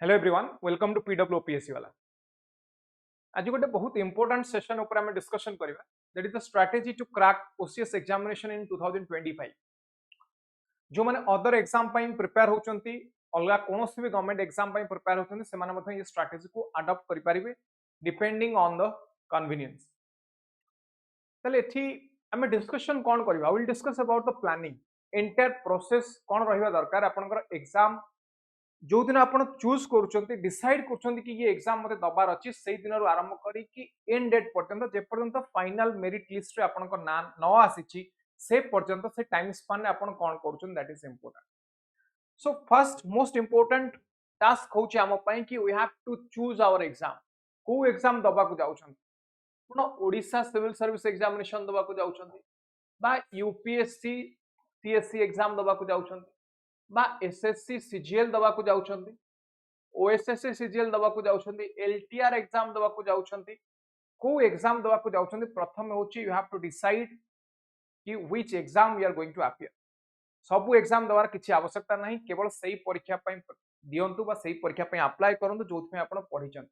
Hello everyone welcome to PW OPSC वाला आज गोटे बहुत इंपोर्टेंट सेशन ऊपर आम डिस्कशन करबा that is the strategy to crack OCS examination in 2025 जो माने अदर एग्जाम पई प्रिपेयर होचंती अलगा कोनोसी भी गवर्नमेंट एग्जाम पई प्रिपेयर होचंती से माने मते ये स्ट्रेटजी को अडॉप्ट करि परिबे डिपेंडिंग ऑन द कन्वीनियंस तले एथि आम डिस्कशन कोन करबा I will discuss about the planning entire process कोन रहिबा दरकार आपनकर एग्जाम जो दिन आप चूज कर डिसाइड कर ये एग्जाम मते दबार अच्छी से दिन आरंभ करी एंड डेट पर्यंत जे पर्यंत फाइनल मेरिट लिस्ट रे आपन ना न आसी से पर्यंत से टाइम स्पान आपन कोन करूछन that is important so first most important task होची हम पई कि we have to choose our exam को एग्जाम दबा को जाउछन कोन ओडिशा सिविल सर्विस एग्जामिनेशन दबा को जाउछन बा यूपीएससी सीएससी एग्जाम दबा को जाउछन बा एसएससी सीजीएल दबा को जाउछंती ओएसएससी सीजीएल दबा को जाउछंती एलटीआर एग्जाम दबा को जाउछंती को एग्जाम दबा को जाउछंती प्रथम होची यू हैव टू डिसाइड कि which exam we are going to appear सब एग्जाम दबार किछि आवश्यकता नाही केवल सही परीक्षा पई दियंतु बा सही परीक्षा पई अप्लाई करंतु जोथमे आपण पढिछन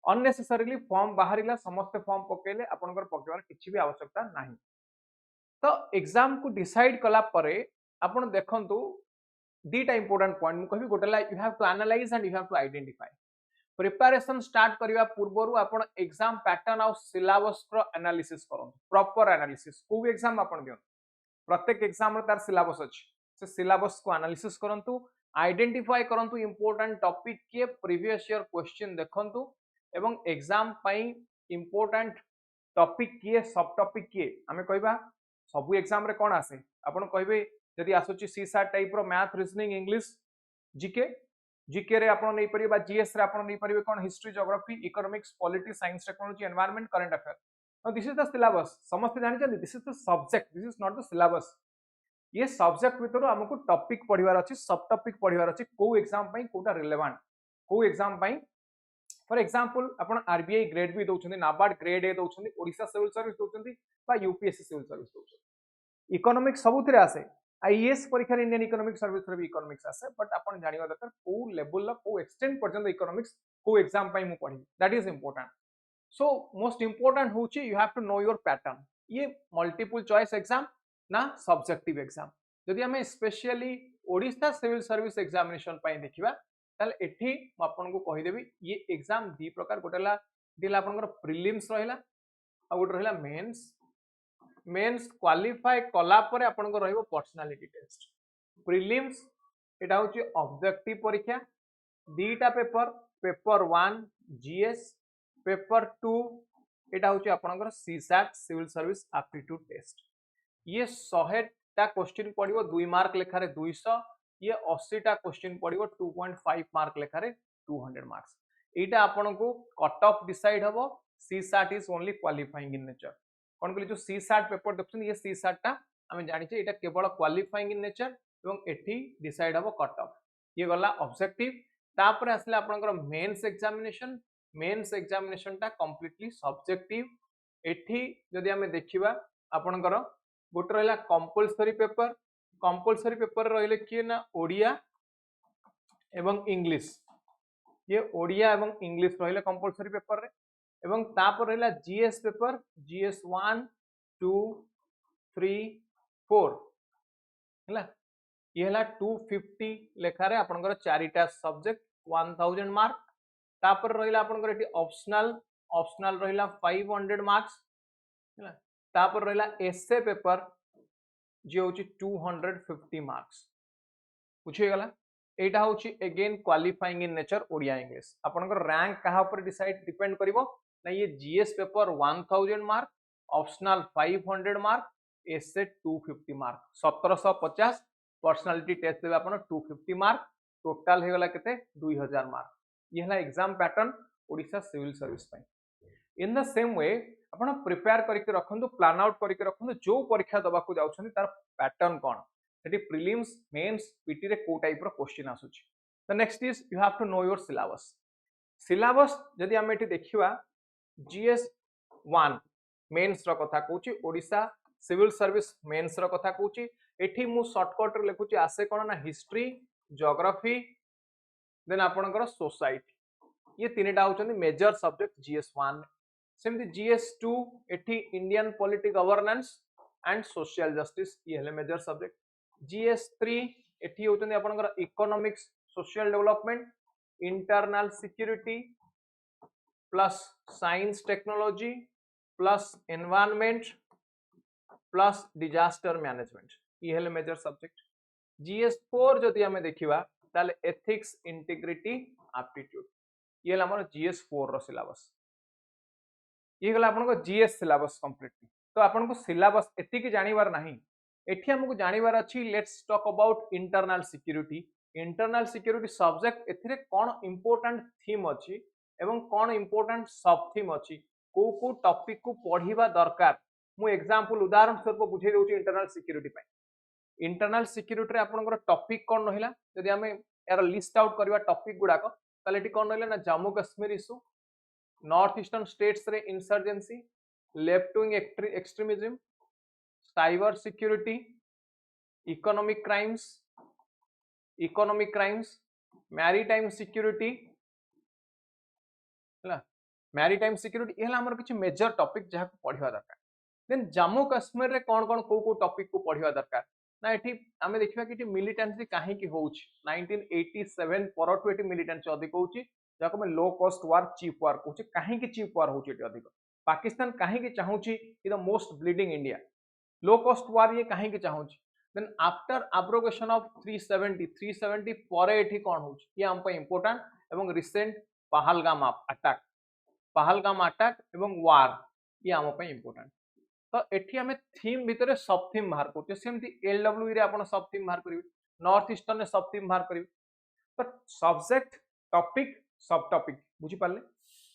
अननेसेसरीली फॉर्म बाहरिला समस्त फॉर्म पकेले आपनकर पकेवार किछि भी आवश्यकता नाही तो एग्जाम को डिसाइड कला परे आपण देखंतु दीटा इंपोर्टेंट पॉइंट मु कहबी गोटेला you have to analyse and you have to identify preparation start करिवा पूर्वरु आपण एग्जाम पैटर्न और सिलेबस रो एनालिसिस करन प्रॉपर एनालिसिस को एग्जाम आपण दियन प्रत्येक एग्जाम रे तार सिलेबस अछि से सिलेबस को एनालिसिस करंतु आइडेंटिफाई करंतु इंपोर्टेंट टॉपिक के प्रीवियस ईयर क्वेश्चन देखंतु एवं एग्जाम पई इंपोर्टेंट टॉपिक के सब टॉपिक के हमें कहबा सब एग्जाम रे कोन आसे आपण कहबे जदि आसुची सीसा टाइप रो math reasoning English GK GK रे आपण नै परिबा जीएस रे आपण नै परिबे कोन history geography economics polity science technology environment current affair now this is the syllabus समस्त जानि छथि this is the subject this is not the syllabus ये सब्जेक्ट भीतर हमको टॉपिक पढिबार अछि सब टॉपिक पढिबार अछि को एग्जाम पई कोटा रिलेवेंट को एग्जाम पई फॉर एग्जांपल आपण आरबीआई ग्रेड भी दोछथि नाबार्ड ग्रेड ए दोछथि ओडिशा सिविल सर्विस दोछथि बा यूपीएससी सिविल सर्विस दोछथि इकोनॉमिक्स सबुथिरे आसे आईएएस परीक्षा इंडियन इकोनॉमिक सर्विस रे भी इकोनॉमिक्स आसे बट अपन जानिबा दरकार को लेवल ला को एक्सटेंड पर्यंत इकोनॉमिक्स को एग्जाम पई मु पढी that is important so most important होची you have to know your pattern ये मल्टीपल चॉइस एग्जाम ना सब्जेक्टिव एग्जाम जदि हमें specially Odisha civil service examination पई देखिबा ताले एठी म आपन को कहि देबी ये एग्जाम दी प्रकार गोटेला दिला आपनकर प्रीलिम्स रहिला आ गोटे रहिला मेंस क्वालिफाई कला परे आपनको रहइबो पर्सनालिटी टेस्ट प्रीलिम्स एटा होची ऑब्जेक्टिव परीक्षा दीटा पेपर पेपर 1 जीएस पेपर 2 एटा होची आपनकर CSAT civil service aptitude test ये 100 टा क्वेश्चन पडिबो 2 मार्क लेखारे 200 ये 80 टा क्वेश्चन पडिबो 2.5 मार्क लेखारे 200 मार्क्स एटा आपनको कट ऑफ डिसाइड हबो CSAT is only qualifying in nature कौन कहली जो सीसैट पेपर देखछन ये सीसैट टा हमें जानि छै एटा केवल क्वालिफाइंग इन नेचर एवं एठी डिसाइड हबो कट ऑफ ये गला ऑब्जेक्टिव तापर आसले आपनकर मेंस एग्जामिनेशन टा कंप्लीटली सब्जेक्टिव एठी जदि हमें देखिबा आपनकर गोटे रहला कंपल्सरी पेपर रहले कि ना ओडिया एवं इंग्लिश ये ओडिया एवं इंग्लिश रहले कंपल्सरी पेपर रे एवं तापर रहला जीएस पेपर जीएस 1 2 3 4 हला ये हला 250 लेखा रे आपनकर चारिटा सब्जेक्ट 1000 मार्क तापर रहला आपनकर एटी ऑप्शनल रहला 500 मार्क्स हला तापर रहला एसे पेपर जे होची 250 मार्क्स बुझे गला एटा होची again qualifying in nature Odia English आपनकर रैंक कहा ऊपर डिपेंड करिवो ना ये GS paper 1000 mark optional 500 mark essay 250 mark 1750 personality test देबे आपण 250 मार्क टोटल हे गला केते 2000 मार्क ये हला exam pattern Odisha civil service पई इन द सेम वे आपण प्रिपेयर करके रखंतु प्लान आउट करके रखंतु जो परीक्षा दबा को जाउछन तार पैटर्न कोन सेठी प्रीलिम्स मेंस पीटी रे को टाइप रो क्वेश्चन आसुची the next is you have to know your syllabus जदि हम एठी देखिबा जीएस 1 मेंस रो कथा कहूची ओडिशा सिविल सर्विस मेंस रो कथा कहूची एठी मु शॉर्टकट रे लिखुची आसे कोन ना हिस्ट्री ज्योग्राफी देन आपणकर सोसाइटी, ये तीनटा होचंदी मेजर सब्जेक्ट GS1। सेमती GS2 एठी Indian polity governance and social justice, ये हेले मेजर सब्जेक्ट। GS3 एठी होचंदी आपणकर economics social development internal security plus science technology plus environment plus disaster management, ये हेले मेजर सब्जेक्ट। GS4 जदि हमें देखिबा ताले एथिक्स इंटीग्रिटी एप्टीट्यूड, ये हेला हमर GS4 रो सिलेबस। ये गला आपन को GS सिलेबस कंप्लीट। तो आपन को सिलेबस एति की जानिबार नाही, एठी हमको जानिबार अछि let's talk about internal security. Internal security subject एथिरे कोन इंपोर्टेंट थीम अछि एवं कोन इंपोर्टेंट सब थीम अछि, को टॉपिक को पढिबा दरकार। मु एग्जांपल उदाहरण स्वरूप बुझे देउची इंटरनल सिक्योरिटी पय। इंटरनल सिक्योरिटी रे आपनकर टॉपिक कोन रहिला, यदि हमें यार लिस्ट आउट करबा टॉपिक गुडा को ताले एठी कोन रहिला ना Jammu Kashmir issue, north eastern states रे insurgency, left wing extremism, cyber security, economic crimes, maritime security, हला मैरीटाइम सिक्योरिटी एला हमर किछि मेजर टॉपिक जहा को पढिबा दरकार। देन जम्मू कश्मीर रे कोन को टॉपिक को पढिबा दरकार ना, एठी हमें देखिबा कि मिलिटेंसी काहे की होउछि 1987 परटु एठी मिलिटेंसी अधिक होउछि, जाको में लो कॉस्ट वार चीप वार कहूचे। काहे की चीप वार होउछि एठी अधिक, पाकिस्तान काहे की चाहूछि कि the most bleeding India, low cost war ये काहे की चाहूछि। देन आफ्टर एब्रोगेशन ऑफ 370 परे एठी कोन होउछि, ये हम पे इंपोर्टेंट। एवं रिसेंट पहलगाम अटैक एवं वार, ये हम पे इंपोर्टेंट। तो एठी हमें थीम भितरे सब थीम बाहर करते, सेमती LWE रे आपण सब थीम बाहर करिवे, नॉर्थ ईस्टर्न रे सब थीम बाहर करिवे। तो सब्जेक्ट टॉपिक सब टॉपिक बुझी पाले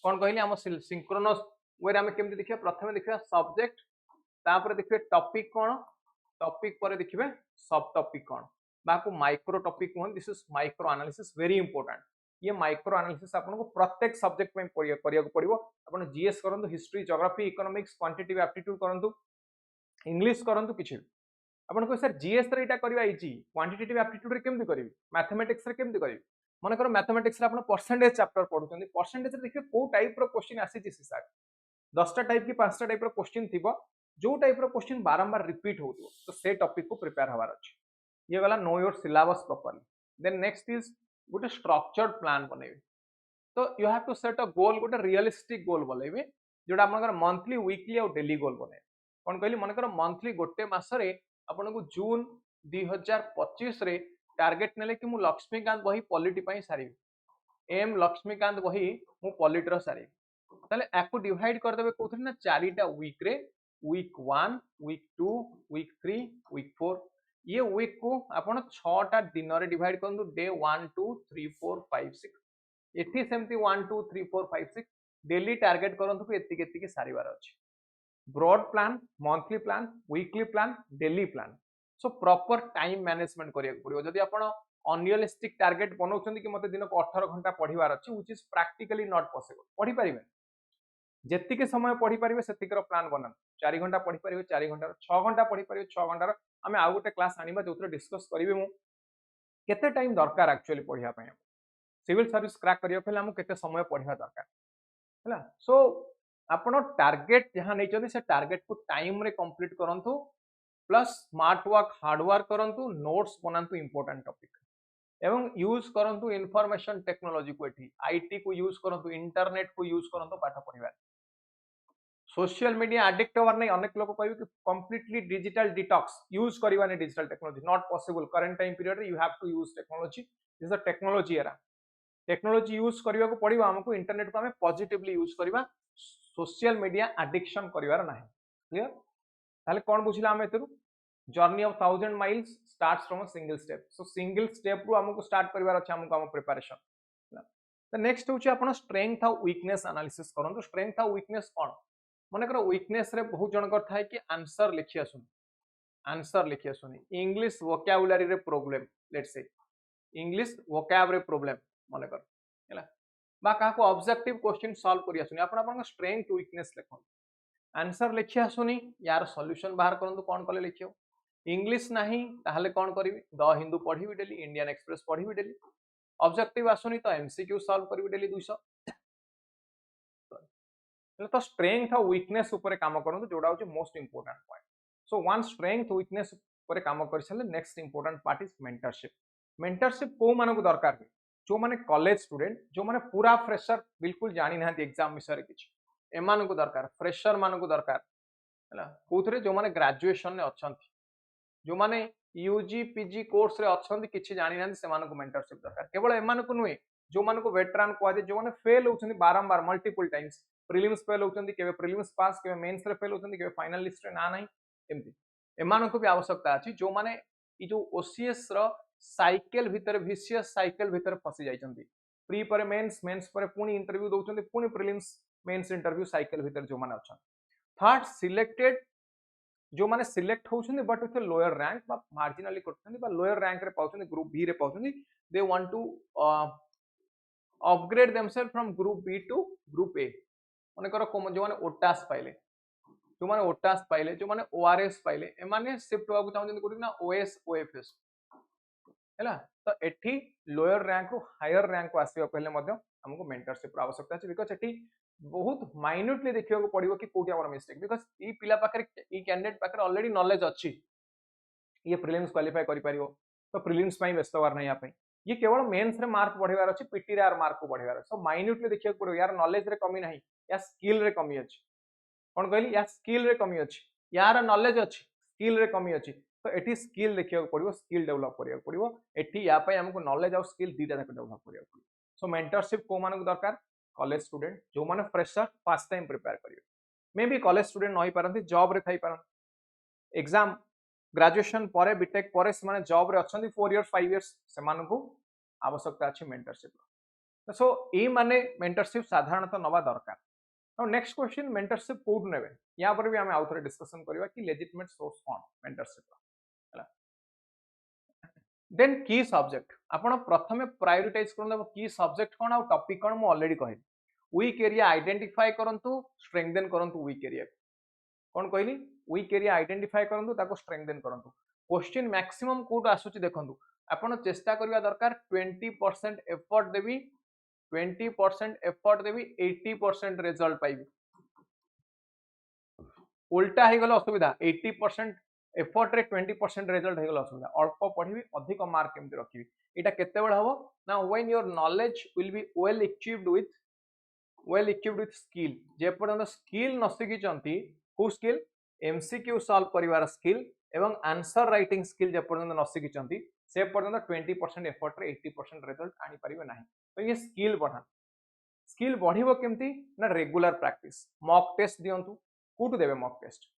कोन कहली हम सिंक्रोनस वे रे हम केमती देखिया, प्रथमे देखिया सब्जेक्ट, तापर देखिबे टॉपिक कोन, टॉपिक परे देखिबे सब topic cone, Baku micro topic cone. This is micro analysis, very important. ये माइक्रो एनालिसिस आपन को प्रत्येक सब्जेक्ट में करिया को पड़िबो। आपन जीएस करंतु, history, geography, economics, quantitative aptitude करंतु, इंग्लिश करंतु, किछि आपन को सर जीएस रे इटा करबा इजी, क्वांटिटेटिव एप्टीट्यूड रे केमती करिवि, मैथमेटिक्स रे केमती करिवि। मन कर मैथमेटिक्स रे आपन परसेंटेज चैप्टर पढुचंदी, परसेंटेज रे देखिए को टाइप रो क्वेश्चन आसी छि सर 10टा टाइप की 5टा टाइप रो क्वेश्चन थिबो, जो टाइप रो क्वेश्चन बारंबार रिपीट होतो, तो से टॉपिक को प्रिपेयर हवार अछि। ये वाला know your syllabus properly. Then next is गोटे स्ट्रक्चर्ड प्लान बनेबे। तो you have to set a goal, गोटे रियलिस्टिक गोल बनेबे, जोटा आपनकर मंथली, वीकली और डेली गोल बने। कोन कहली, मन कर मंथली गोटे मास रे आपन को जून 2025 रे टारगेट नेले कि मु लक्ष्मीकांत बही पॉलिटी पई सारी, एम लक्ष्मीकांत बही मु पॉलिटी रो सारी। ताले एकु डिवाइड कर देबे कोथि ना चारिटा वीक रे, वीक 1, वीक 2, वीक 3, वीक 4। ये वीक को आपण 6टा दिन रे डिवाइड करंतु, डे 1 2 3 4 5 6। एठी सेमती 1 2 3 4 5 6 डेली टारगेट करंतु कि एति केति के सारीबार अछि। Broad plan, monthly plan, weekly plan, daily plan. So proper time management करिया पड़ियो। जदि आपण अनरियलिस्टिक टारगेट बनौछंती कि मते दिन को 18 घंटा पढिबार अछि, which is practically not possible, पढि परिबे जेतिके समय पढि परिबे सेतिकर प्लान बनान। 4 घंटा पढि परिबे 4 घंटा, 6 घंटा पढि परिबे 6 घंटा। हमें आउ गोटे क्लास आनिबा जोथरे डिस्कस करिवे मु केते टाइम दरकार एक्चुअली पढिया पय, सिविल सर्विस क्रैक करियो पहले हम केते समय पढिया दरकार हैला। सो आपण टारगेट जहां नै चंदी से टारगेट को टाइम रे कंप्लीट करंतु, plus smart work, hard work करंतु, नोट्स बनांतु इंपोर्टेंट टॉपिक, एवं यूज करंतु इंफॉर्मेशन टेक्नोलॉजी को, एठी आईटी को यूज करंतु, इंटरनेट को यूज करंतु पाठ पढिबा। सोशल मीडिया एडिक्ट होवर नहीं, अनेक लोग कहबे कि कंप्लीटली डिजिटल डिटॉक्स यूज करबा ने digital technology, not possible. Current time period you have to use technology, this is the technology era. Technology use करबा को पड़िबा हमको, इंटरनेट को हमें पॉजिटिवली यूज करबा, सोशल मीडिया एडिक्शन करिवार नाही। क्लियर? ताले कोन बुझिला हम एतरु, journey of 1000 miles starts from a single step. So single step रु हमको स्टार्ट करिवार अछि, हमको हम प्रिपरेशन। द नेक्स्ट होची आपण स्ट्रेंथ और वीकनेस एनालिसिस करंतु। स्ट्रेंथ और वीकनेस कोन, मन कर वीकनेस रे बहुत जन कर थाए कि आंसर लिखिया सुनी, आंसर लिखिया सुनी, इंग्लिश वोकैबुलरी रे problem, let's say English vocab रे प्रॉब्लम मन कर हैला, बा का को ऑब्जेक्टिव क्वेश्चन सॉल्व करिया सुनी। आपण आपण स्ट्रेंथ वीकनेस लिखो, आंसर लिखिया सुनी, यार सॉल्यूशन बाहर करंतु, कोन कले लिखियो। इंग्लिश नाही ताहले कोन करिवि, द हिंदू पढिबि डेली, इंडियन एक्सप्रेस पढिबि डेली, ऑब्जेक्टिव आसुनी तो एमसीक्यू सॉल्व करिवे डेली 200 तो स्ट्रेंथ और वीकनेस ऊपर काम करंतु जोडा होची most important point so one strength weakness ऊपर काम कर साले next important part is mentorship को मानक दरकार जो माने कॉलेज स्टूडेंट जो माने पूरा फ्रेशर बिल्कुल जानी ना एग्जाम विषय किछि एमान को दरकार फ्रेशर मान को दरकार है कोथरे जो माने ग्रेजुएशन ने अछंती जो माने यूजी पीजी कोर्स रे अछंती किछि जानि ना से मान को मेंटरशिप दरकार केवल एमान को नुहे जो मान को वेटरान को आदि जो माने फेल होछंती बारंबार मल्टीपल टाइम्स प्रीलिम्स फेल होछंती केबे प्रीलिम्स पास केबे मेंस रे फेल होछंती केबे फाइनल लिस्ट रे ना नाही एमती एमान को भी आवश्यकता अछि जो माने ई जो ओसीएस रो साइकिल भीतर विशियस साइकिल भीतर फसी जाइछंती प्री पर मेंस मेंस पर पुनी इंटरव्यू दोछंती पुनी प्रीलिम्स मेंस इंटरव्यू साइकिल भीतर जो माने अछन थर्ड सिलेक्टेड जो माने सिलेक्ट होछंती बट विथ लोअर रैंक बा मार्जिनली करछंती बा लोअर रैंक रे पाउछंती ग्रुप बी रे पाउछंती they want to upgrade themselves from group B to group A माने करो जो माने ओटास पाइले जो माने ओआरएस पाइले ए माने शिफ्ट होबा चाहछंती कोठी ना ओएस ओएफएस हैला तो एठी लोअर रैंक रो हायर रैंक को आसीबा पहले मध्ये हमको मेंटरशिप रो आवश्यकता अछि बिकॉज़ एठी बहुत माइन्यूटली देखियो को पड़िबो कि कोठी हमर मिस्टेक बिकॉज़ ई पिला पाखरे ई कैंडिडेट पाखरे ऑलरेडी नॉलेज अछि ये प्रीलिम्स क्वालीफाई करि परिबो तो प्रीलिम्स पई व्यस्त होवार नै या पई ये केवल मेंस रे मार्क बढ़ेवार अछि पीटी रे आर मार्क को बढ़ेवार अछि सो माइन्यूटली देखियो को पड़िबो यार नॉलेज रे कमी नाही या स्किल रे कमी अछि कोन कहली या स्किल रे कमी अछि यार नॉलेज अछि स्किल रे कमी अछि तो एटी स्किल देखियो पड़िबो स्किल डेवलप करियो पड़िबो एटी या पई हमको नॉलेज और स्किल दीटा तक डेवलप करियो पड़िबो सो मेंटरशिप को मानक दरकार कॉलेज स्टूडेंट जो माने फ्रेशर फर्स्ट टाइम प्रिपेयर करियो मे बी कॉलेज स्टूडेंट नई पारंती जॉब रे थाई पारन एग्जाम ग्रेजुएशन परे बीटेक परे से माने जॉब रे अछंती 4 इयर्स 5 इयर्स से मानकु आवश्यकता अछि मेंटरशिप सो ए माने मेंटरशिप साधारणतः नवा दरकार now next question mentorship code नेबे या पर भी हम आउथरे डिस्कशन करबा कि लेजिटिमेट सोर्स कोन मेंटरशिप हला देन की सब्जेक्ट आपण प्रथमे प्रायोरिटाइज करन की सब्जेक्ट कोन आ टॉपिक कोन मु ऑलरेडी कहली वीक एरिया आइडेंटिफाई करंतु स्ट्रेंथेन करंतु वीक एरिया कोन कहली वीक एरिया आइडेंटिफाई करंतु ताको स्ट्रेंथेन करंतु क्वेश्चन मैक्सिमम कोड आसुची देखंतु आपण चेष्टा करबा दरकार 20% एफर्ट देबी 20% एफर्ट देबी 80% रिजल्ट पाइबी उल्टा हे गलो असुविधा 80% एफर्ट रे 20% रिजल्ट हे गलो असुविधा अल्प पढिबी अधिक मार्क केमति रखिबी एटा केते बेल हबो ना when your knowledge will be well equipped with skill जे पर्यंत स्किल न सिखि चंती हु स्किल एमसीक्यू सॉल्व करिवार स्किल एवं आंसर राइटिंग स्किल जे पर्यंत न सिखि चंती से पर्यंत 20% एफर्ट रे 80% रिजल्ट आनी परिबे नाही तो ये स्किल बढ़ा स्किल बढ़िबो केमति ना रेगुलर प्रैक्टिस मॉक टेस्ट दियंतु कोठु देबे मॉक टेस्ट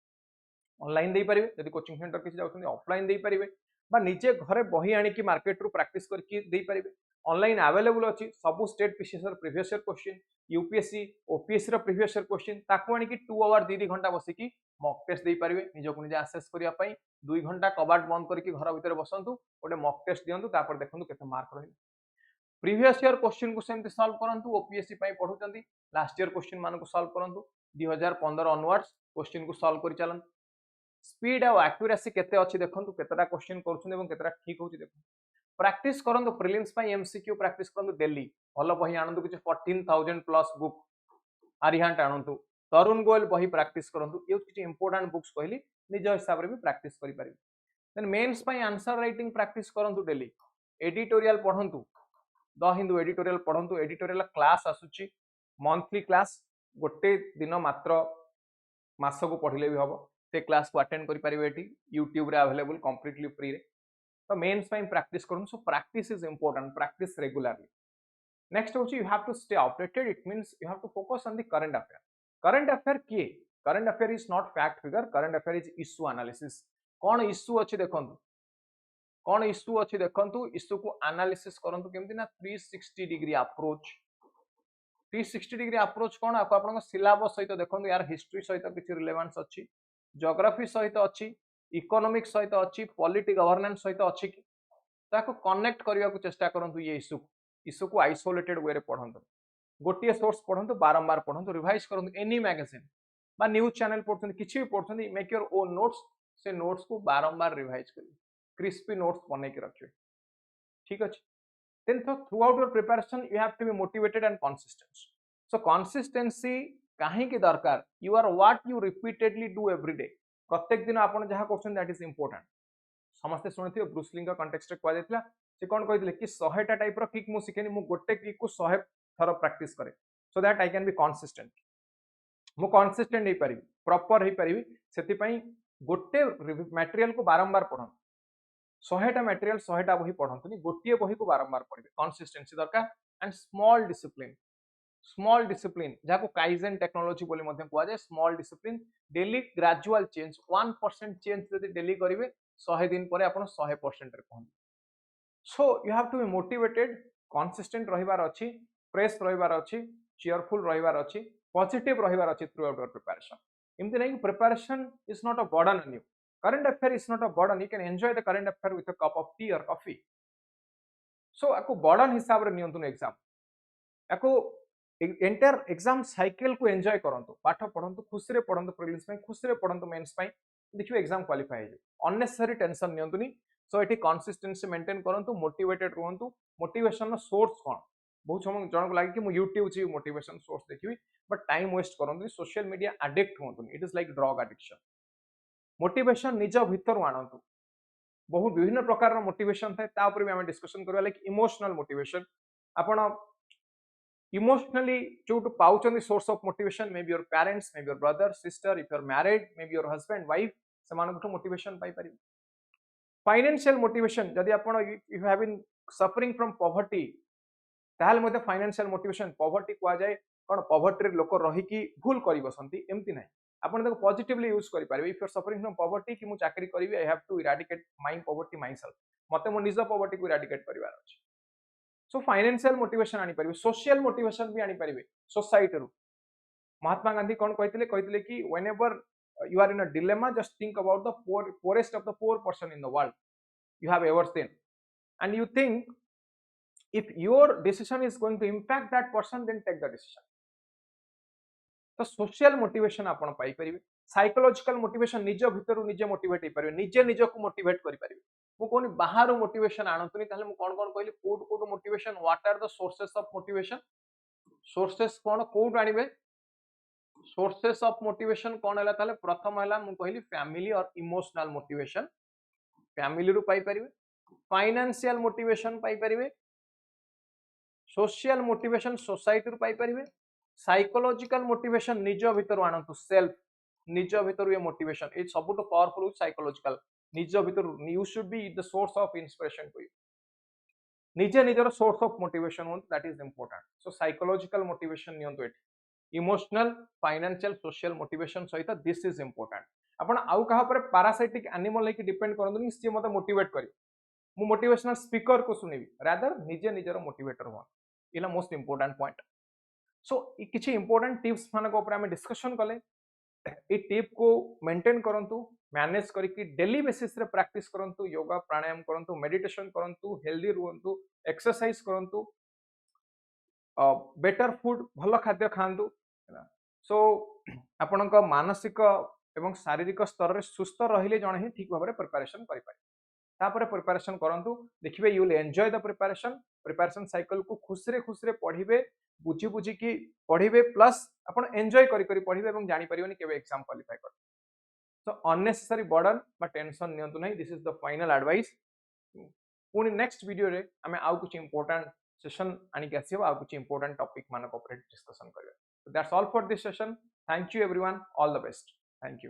ऑनलाइन दे परिबे यदि कोचिंग सेंटर किसी जाउछन ऑफलाइन दे परिबे बा निजे घरे बही आनी की मार्केट रू प्रैक्टिस करके दे परिबे ऑनलाइन अवेलेबल अछि सब स्टेट पीसीएस र previous year question UPSC OPSC र प्रीवियस ईयर क्वेश्चन ताको आनी की 2 आवर 2 घंटा बसी की मॉक टेस्ट दे परिबे निजो को निजे असेस करिया पई 2 घंटा कबाट बंद करके घर भीतर बसंतु ओटे मॉक टेस्ट दियंतु तापर देखंतु केते मार्क रहिला प्रीवियस ईयर क्वेश्चन को सेमति सॉल्व करंतु ओपीएससी पई पढुचंती लास्ट ईयर क्वेश्चन मान को सॉल्व करंतु 2015 ऑनवर्ड्स क्वेश्चन को सॉल्व करि चलन स्पीड और एक्यूरेसी केते अछि देखंतु केतेटा क्वेश्चन करछन एवं केतेटा ठीक होछि देखंतु प्रैक्टिस करंतु प्रीलिम्स पई एमसीक्यू प्रैक्टिस करंतु डेली भलो बही आनंतु किछ 14000 प्लस बुक आरिहांट आनंतु तरुण गोयल बही प्रैक्टिस करंतु ये किछ इंपोर्टेंट बुक्स कहली निज हिसाब रे भी प्रैक्टिस करि परिबे देन मेंस पई आंसर राइटिंग प्रैक्टिस करंतु डेली एडिटोरियल पढंतु द हिंदू एडिटोरियल पढंतु एडिटोरियल क्लास आसुची मंथली क्लास गोटे दिन मात्र मास को पढिले भी हबो ते क्लास को अटेंड करि परिबे एटी YouTube रे अवेलेबल कंप्लीटली फ्री रे तो मेंस पई प्रैक्टिस करन so practice is important practice regularly next होची you have to stay updated it means you have to focus on the current affair किए current affair is not fact figure current affair is issue analysis कोन issue अछि देखंतु कोन issue अछि देखंतु issue को analysis करंतु केमति ना 360 डिग्री अप्रोच 360 डिग्री अप्रोच कोन आपन सिलेबस सहित देखंतु यार हिस्ट्री सहित किछ रिलेवेंस अछि ज्योग्राफी सहित अछि इकोनॉमिक्स सहित अछि पॉलिटी गवर्नेंस सहित अछि कि ताको कनेक्ट करिया को चेष्टा करंतु ये इश्यू को आइसोलेटेड वे रे पढंतु गोटिए सोर्स पढंतु बारंबार पढंतु रिवाइज करंतु एनी मैगजीन बा न्यूज चैनल पढंतु किछि भी पढंतु मेक योर ओन नोट्स से नोट्स को बारंबार रिवाइज करियो क्रिस्पी नोट्स बनै के रखियो ठीक अछि then throughout your preparation you have to be motivated and consistent. So consistency kahi ki darkar, you are what you repeatedly do every day. प्रत्येक दिन आपण जहाँ करछन दैट इज इंपोर्टेंट. समस्ते सुनिथिबे ब्रूस ली का कॉन्टेक्स्ट रे कहै दितला से कोन कहितले कि 100 टा टाइप रो किक मु सिखेनी, मु गोटे किक को 100 थर प्रैक्टिस करे so that I can be consistent. मु कंसिस्टेंट हे परिबी, प्रॉपर हे परिबी. सेति पई गोटे मटेरियल को बारंबार पढन. 100 टा मटेरियल 100 टा बही पढंतुनी, गोटे बही को बारंबार पढिबे. कंसिस्टेंसी दरकार and small discipline. Small discipline जाको काइजेन टेक्नोलॉजी बोली मध्यम कुआ जाय. Small discipline, daily gradual change, 1% change जदि डेली करिवे 100 दिन परे आपण 100% रे पहुंच. So you have to be motivated, consistent रहिबार अछि, फ्रेश रहिबार अछि, चीयरफुल रहिबार अछि, पॉजिटिव रहिबार अछि थ्रू आउट योर प्रिपरेशन. एमति नै कि preparation is not a burden on you. Current affair is not a burden. You can enjoy the current affair with a cup of T और coffee. सो आको burden हिसाब रे नियंतु exam. आको entire exam cycle को enjoy करंतु. पाठ पढंतु, खुशी रे पढंतु, प्रीलिम्स पई खुशी रे पढंतु, मेंस पई देखियो एग्जाम क्वालिफाई हे. अननेसेसरी टेंशन नियंतुनी. सो एटी कंसिस्टेंसी मेंटेन करंतु, मोटिवेटेड रहंतु. मोटिवेशन सोर्स कोन बहुत समय जन को लागे कि मु यूट्यूब छी मोटिवेशन सोर्स देखिबी, बट टाइम वेस्ट करंतु. सोशल मीडिया एडिक्ट होंतु. It is like drug addiction. Motivation निज भीतर आणंतु. बहुत विभिन्न प्रकार रो मोटिवेशन थाए, ता ऊपर भी हम डिस्कशन करबा. Like emotional motivation. आपण इमोशनली जो पाउचंदी source of motivation, may be your parents, may be your brother sister, if you are married, may be your husband wife, समान मोटिवेशन पाई परिबे. फाइनेंशियल मोटिवेशन, जदि आपण you have been suffering from poverty, ताहले मते financial motivation. Poverty कुआ जाय कोन, poverty रे लोक रही की भूल करि बसंती, एम्ति नै. आपण देखो पॉजिटिवली यूज करि परिबे. If you are suffering from poverty कि मु चाकरी करिवे, I have to eradicate my poverty myself. मते मो निज पॉवर्टी को इराडिकेट करिवार अछि. सो फाइनेंशियल मोटिवेशन आनी परिबे. सोशल मोटिवेशन भी आनी परिबे सोसाइटी रू. महात्मा गांधी कोन कहतिले कि whenever you are in a dilemma, just think about the poorest of the poor person in the world you have ever seen, and you think if your decision is going to impact that person, then take the decision. तो social motivation आपण पाई परिबे. Psychological motivation, निज भितरु निजे motivate हे परिबे, निजे निज को motivate करि परिबे. मु कोनी बाहर मोटिवेशन आणंतुनी. ताले मु कोन कोन कहली कोड motivation. What are the sources of motivation? Sources कोन कोड आनिबे? सोर्सेस ऑफ मोटिवेशन कोन हला? ताले प्रथम हला मु कहली फैमिली और इमोशनल मोटिवेशन. फैमिली रु पाई परिबे. फाइनेंशियल मोटिवेशन पाई परिबे. सोशल मोटिवेशन सोसाइटी रु पाई परिबे. साइकोलॉजिकल मोटिवेशन निज भितर आणंतु. सेल्फ निज भितर ये मोटिवेशन ए सबुट पावरफुल साइकोलॉजिकल. निज भितर you should be the source of inspiration to you. निजे निजर सोर्स ऑफ मोटिवेशन होन, that is important. So psychological motivation नियंतु एठी. इमोशनल, फाइनेंशियल, सोशल मोटिवेशन सहित दिस इज इंपोर्टेंट. आपण आउ कहा पर पैरासाइटिक एनिमल लेके डिपेंड करंतु सी मते मोटिवेट करी. मु मोटिवेशनल स्पीकर को सुनिबी, रादर निजे निजर मोटिवेटर हो. इला मोस्ट इंपोर्टेंट पॉइंट. सो किछि इंपोर्टेंट टिप्स मानको ऊपर हम डिस्कशन कले. ए टिप को मेंटेन करंतु, मैनेज करके डेली बेसिस रे प्रैक्टिस करंतु. योगा प्राणायाम करंतु, मेडिटेशन करंतु, हेल्दी रहंतु, एक्सरसाइज करंतु, बेटर फूड भल खाद्य खांतु. सो आपणक मानसिक एवं शारीरिक स्तर रे सुस्थ रहिले जण ही ठीक भाबरे प्रिपरेशन करि पारे. तापर प्रिपरेशन करंतु. देखिबे you will enjoy the preparation cycle को खुशी रे पढिबे, बुझी बुझी की पढिबे, प्लस आपण एन्जॉय करि करि पढिबे एवं जानि परिबेनी केबे एग्जाम क्वालिफाई कर. सो अननेसेसरी बर्डन बा टेंशन नियंतु नै. This is the final advice. पुनी नेक्स्ट वीडियो रे हमें आउ कुछ इंपोर्टेंट सेशन आनी के आसीबा, आउ कुछ इंपोर्टेंट टॉपिक मानक ऊपर डिस्कशन करबा. So that's all for this session. Thank you everyone. All the best. Thank you.